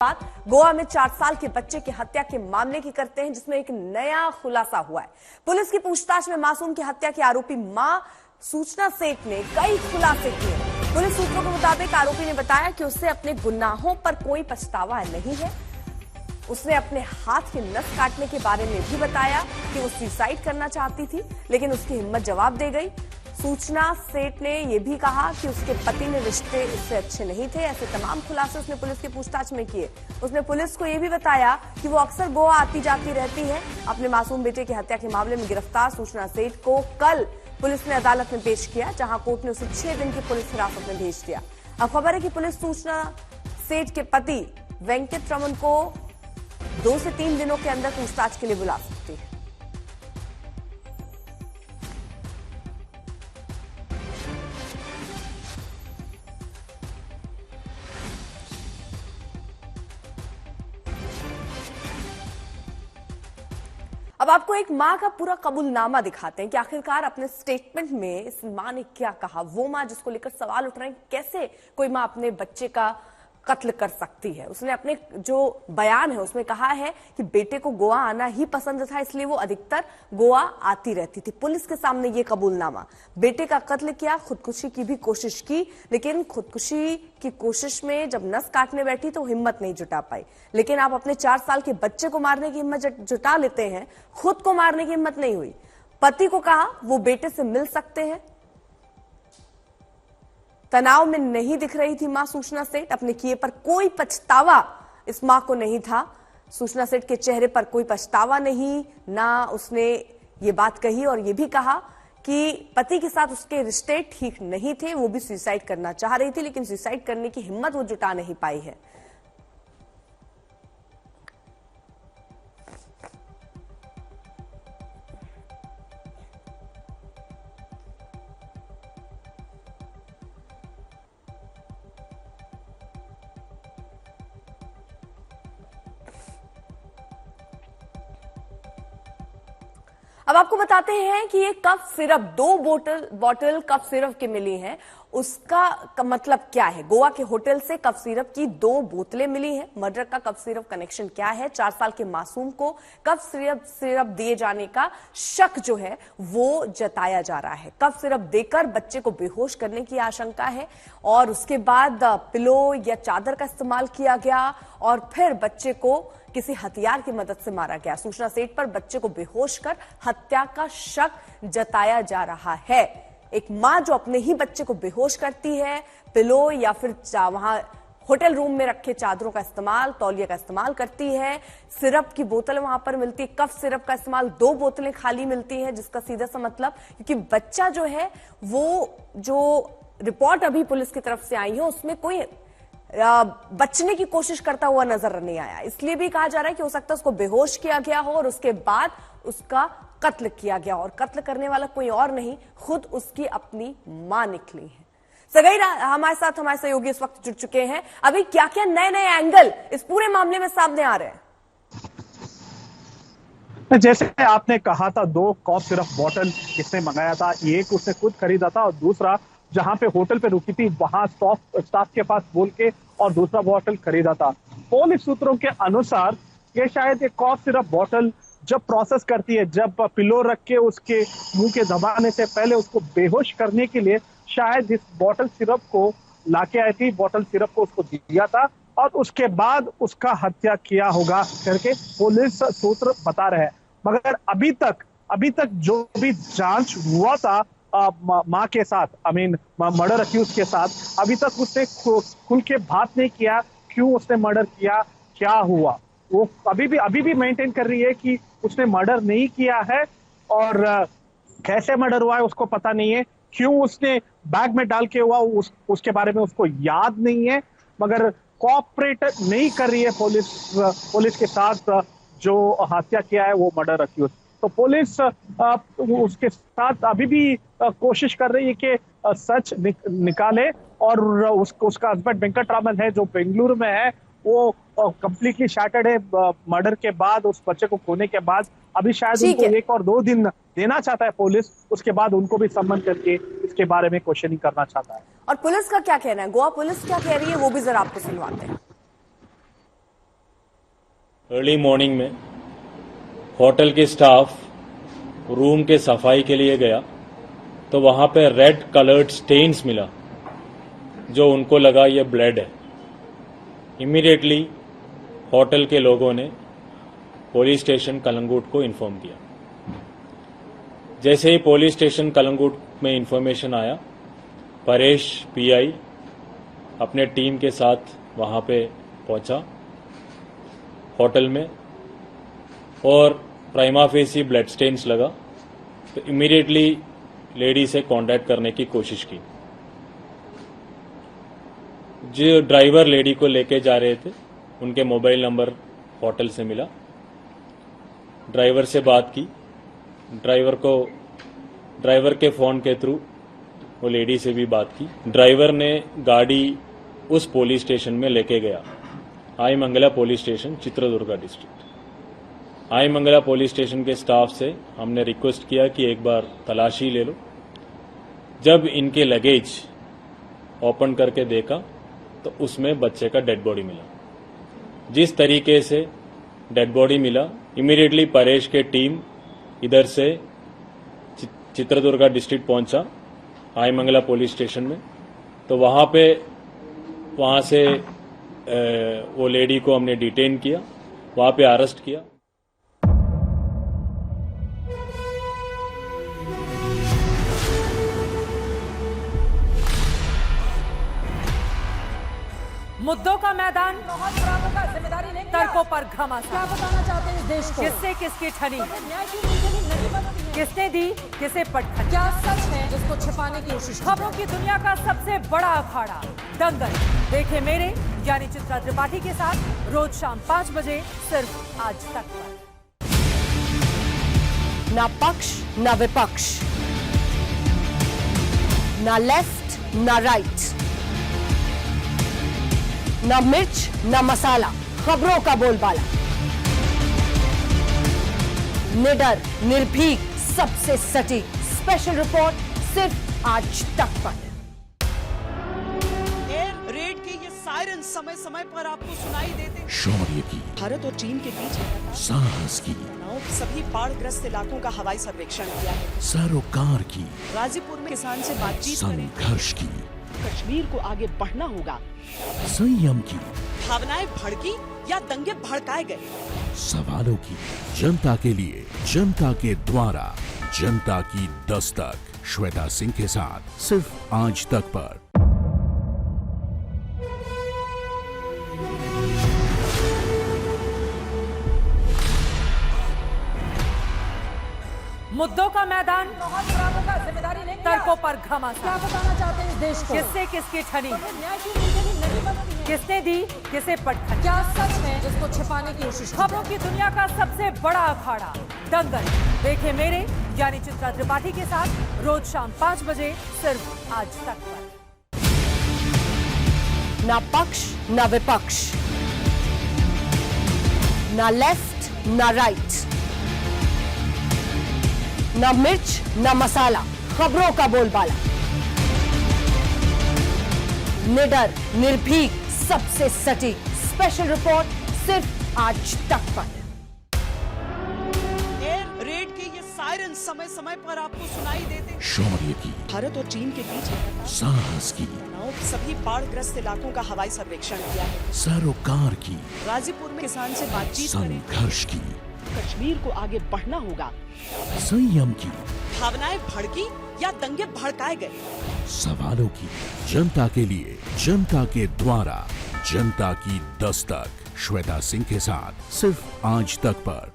बात गोवा में 4 साल के बच्चे की हत्या के मामले की करते हैं, जिसमें एक नया खुलासा हुआ है। पुलिस की पूछताछ में मासूम की हत्या की आरोपी मां सूचना सेठ ने कई खुलासे किए। पुलिस सूत्रों के मुताबिक आरोपी ने बताया कि उसे अपने गुनाहों पर कोई पछतावा नहीं है। उसने अपने हाथ की नस काटने के बारे में भी बताया कि वो सुसाइड करना चाहती थी, लेकिन उसकी हिम्मत जवाब दे गई। सूचना सेठ ने यह भी कहा कि उसके पति ने रिश्ते उससे अच्छे नहीं थे। ऐसे तमाम खुलासे उसने पुलिस की पूछताछ में किए। उसने पुलिस को यह भी बताया कि वो अक्सर गोवा आती जाती रहती है। अपने मासूम बेटे की हत्या के मामले में गिरफ्तार सूचना सेठ को कल पुलिस ने अदालत में पेश किया, जहां कोर्ट ने उसे 6 दिन की पुलिस हिरासत में भेज दिया। अब खबर है कि पुलिस सूचना सेठ के पति वेंकट रमन को 2 से 3 दिनों के अंदर पूछताछ के लिए बुला सकती है। अब आपको एक मां का पूरा कबूलनामा दिखाते हैं कि आखिरकार अपने स्टेटमेंट में इस मां ने क्या कहा। वो मां जिसको लेकर सवाल उठ रहे हैं, कैसे कोई मां अपने बच्चे का कत्ल कर सकती है। उसने अपने जो बयान है उसमें कहा है कि बेटे को गोवा आना ही पसंद था, इसलिए वो अधिकतर गोवा आती रहती थी। पुलिस के सामने ये कबूलनामा, बेटे का कत्ल किया, खुदकुशी की भी कोशिश की, लेकिन खुदकुशी की कोशिश में जब नस काटने बैठी तो हिम्मत नहीं जुटा पाई। लेकिन आप अपने 4 साल के बच्चे को मारने की हिम्मत जुटा लेते हैं, खुद को मारने की हिम्मत नहीं हुई। पति को कहा वो बेटे से मिल सकते हैं। तनाव में नहीं दिख रही थी मां सूचना सेठ। अपने किए पर कोई पछतावा इस मां को नहीं था। सूचना सेठ के चेहरे पर कोई पछतावा नहीं, ना उसने ये बात कही और ये भी कहा कि पति के साथ उसके रिश्ते ठीक नहीं थे। वो भी सुसाइड करना चाह रही थी, लेकिन सुसाइड करने की हिम्मत वो जुटा नहीं पाई है। अब आपको बताते हैं कि ये cough syrup 2 bottle cough syrup की मिली हैं। उसका मतलब क्या है? गोवा के होटल से कफ सिरप की 2 बोतलें मिली हैं। मर्डर का कफ सिरप कनेक्शन क्या है? 4 साल के मासूम को कफ सिरप दिए जाने का शक जो है वो जताया जा रहा है। कफ सिरप देकर बच्चे को बेहोश करने की आशंका है और उसके बाद पिलो या चादर का इस्तेमाल किया गया और फिर बच्चे को किसी हथियार की मदद से मारा गया। सूचना सेठ पर बच्चे को बेहोश कर हत्या का शक जताया जा रहा है। एक मां जो अपने ही बच्चे को बेहोश करती है, पिलो या फिर वहां होटल रूम में रखे चादरों का इस्तेमाल, तौलिया का इस्तेमाल करती है। सिरप की बोतल वहां पर मिलती है, कफ सिरप का इस्तेमाल, 2 बोतलें खाली मिलती हैं, जिसका सीधा सा मतलब, क्योंकि बच्चा जो है वो जो रिपोर्ट अभी पुलिस की तरफ से आई है उसमें कोई बचने की कोशिश करता हुआ नजर नहीं आया। इसलिए भी कहा जा रहा है कि हो सकता है उसको बेहोश किया गया हो और उसके बाद उसका कत्ल किया गया और कत्ल करने वाला कोई और नहीं, खुद उसकी अपनी मां निकली है। सगई हमारे साथ हमारे सहयोगी इस वक्त जुड़ चुके हैं। अभी क्या क्या नए नए एंगल इस पूरे मामले में सामने आ रहे हैं? जैसे आपने कहा था, 2 कॉफ सिरप बॉटल इसने मंगाया था, एक उसने खुद खरीदा था और दूसरा जहां पे होटल पे रुकी थी वहां स्टाफ के पास बोल के और दूसरा बॉटल खरीदा था। पुलिस सूत्रों के अनुसार ये शायद एक कॉफ सिरप बॉटल जब प्रोसेस करती है, जब पिलो रख के उसके मुंह के दबाने से पहले उसको बेहोश करने के लिए शायद इस बॉटल सिरप को लाके आई थी, बॉटल सिरप को उसको दिया था और उसके बाद उसका हत्या किया होगा करके पुलिस सूत्र बता रहे हैं। मगर अभी तक जो भी जांच हुआ था मां के साथ, मर्डर अक्यूज के साथ, अभी तक उसने खुल के बात नहीं किया क्यों उसने मर्डर किया, क्या हुआ। वो अभी भी मेंटेन कर रही है कि उसने मर्डर नहीं किया है और कैसे मर्डर हुआ है उसको पता नहीं है, क्यों उसने बैग में डाल के हुआ उसके बारे में उसको याद नहीं है। मगर कोऑपरेट नहीं कर रही है पुलिस के साथ जो हत्या किया है वो मर्डर अक्यूज। तो पुलिस उसके साथ अभी भी कोशिश कर रही है कि सच निकाले और उसका हस्बैंड वेंकट रामन है जो बेंगलुरु में है, वो कंप्लीटली शैटर्ड है मर्डर के बाद, उस बच्चे को खोने के बाद। अभी शायद उनको 1 और 2 दिन देना चाहता है पुलिस, उसके बाद उनको भी सम्मन करके इसके बारे में क्वेश्चनिंग करना चाहता है। और पुलिस का क्या कहना है? गोवा पुलिस क्या कह रही है वो भी जरा आपको सुनवाते हैं। अर्ली मॉर्निंग में होटल के स्टाफ रूम के सफाई के लिए गया तो वहाँ पे रेड कलर्ड स्टेन्स मिला, जो उनको लगा ये ब्लड है। इमीडिएटली होटल के लोगों ने पुलिस स्टेशन कलंगूट को इन्फॉर्म किया। जैसे ही पुलिस स्टेशन कलंगूट में इंफॉर्मेशन आया, परेश पीआई अपने टीम के साथ वहाँ पे पहुंचा होटल में, और प्राइमा फेसी ब्लड स्टेन्स लगा तो इमीडिएटली लेडी से कांटेक्ट करने की कोशिश की। जो ड्राइवर लेडी को लेके जा रहे थे उनके मोबाइल नंबर होटल से मिला, ड्राइवर से बात की। ड्राइवर के फ़ोन के थ्रू वो लेडी से भी बात की। ड्राइवर ने गाड़ी उस पुलिस स्टेशन में लेके गया, Aimangala police station, Chitradurga district. Aimangala police station के स्टाफ से हमने रिक्वेस्ट किया कि एक बार तलाशी ले लो। जब इनके लगेज ओपन करके देखा तो उसमें बच्चे का डेड बॉडी मिला। जिस तरीके से डेड बॉडी मिला, इमीडिएटली परेश के टीम इधर से चित्रदुर्गा डिस्ट्रिक्ट पहुंचा, आई मंगला पुलिस स्टेशन में। तो वहाँ से वो लेडी को हमने डिटेन किया, वहाँ पे अरेस्ट किया। मुद्दों का मैदान, जिम्मेदारी नहीं, तर्कों पर घमासान। क्या बताना चाहते हैं इस देश को? किससे किसकी ठनी, न्याय की नीति नहीं बनती है। किसने दी किसे पटखनी। क्या सच है जिसको छिपाने की कोशिश? खबरों की दुनिया का सबसे बड़ा अखाड़ा दंगल देखे मेरे यानी चित्रा त्रिपाठी के साथ रोज शाम 5 बजे सिर्फ आज तक पर। ना पक्ष ना विपक्ष, ना लेफ्ट ना राइट, ना मिर्च ना मसाला, खबरों का बोलबाला। निडर, निर्भीक, सबसे सटीक स्पेशल रिपोर्ट सिर्फ आज तक पर। एयर रेड के ये सायरन समय समय पर आपको सुनाई देते। शौर्य की, भारत और चीन के बीच साहस की, सभी बाढ़ग्रस्त इलाकों का हवाई सर्वेक्षण किया है। सरोकार की, गाजीपुर में किसान से बातचीत करें। संघर्ष की, कश्मीर को आगे बढ़ना होगा। संयम की, भावनाएं भड़की या दंगे भड़काए गए। सवालों की, जनता के लिए, जनता के द्वारा, जनता की दस्तक। श्वेता सिंह के साथ सिर्फ आज तक पर। मुद्दों का मैदान, जिम्मेदारी नहीं, तर्कों पर क्या घमासान। बताना चाहते हैं इस देश को? किससे किसकी ठनी, न्याय की नीति नहीं बनती है। किसने दी किसे पटखनी। क्या सच है जिसको छिपाने की कोशिश? खबरों की दुनिया का सबसे बड़ा अखाड़ा दंगल देखे मेरे यानी चित्रा त्रिपाठी के साथ रोज शाम 5 बजे सिर्फ आज तक पर। ना पक्ष ना विपक्ष, ना लेफ्ट ना राइट, ना मिर्च ना मसाला, खबरों का बोलबाला। निडर, निर्भीक, सबसे सटीक स्पेशल रिपोर्ट सिर्फ आज तक पर। एयर रेड के ये सायरन समय समय पर आपको सुनाई देते। शौर्य की, भारत और चीन के बीच साहस की, सभी बाढ़ग्रस्त इलाकों का हवाई सर्वेक्षण किया है। सरोकार की, गाजीपुर में किसान से बातचीत करें। संघर्ष की, कश्मीर को आगे बढ़ना होगा। संयम की, भावनाएं भड़की या दंगे भड़काए गए। सवालों की, जनता के लिए, जनता के द्वारा, जनता की दस्तक। श्वेता सिंह के साथ सिर्फ आज तक पर।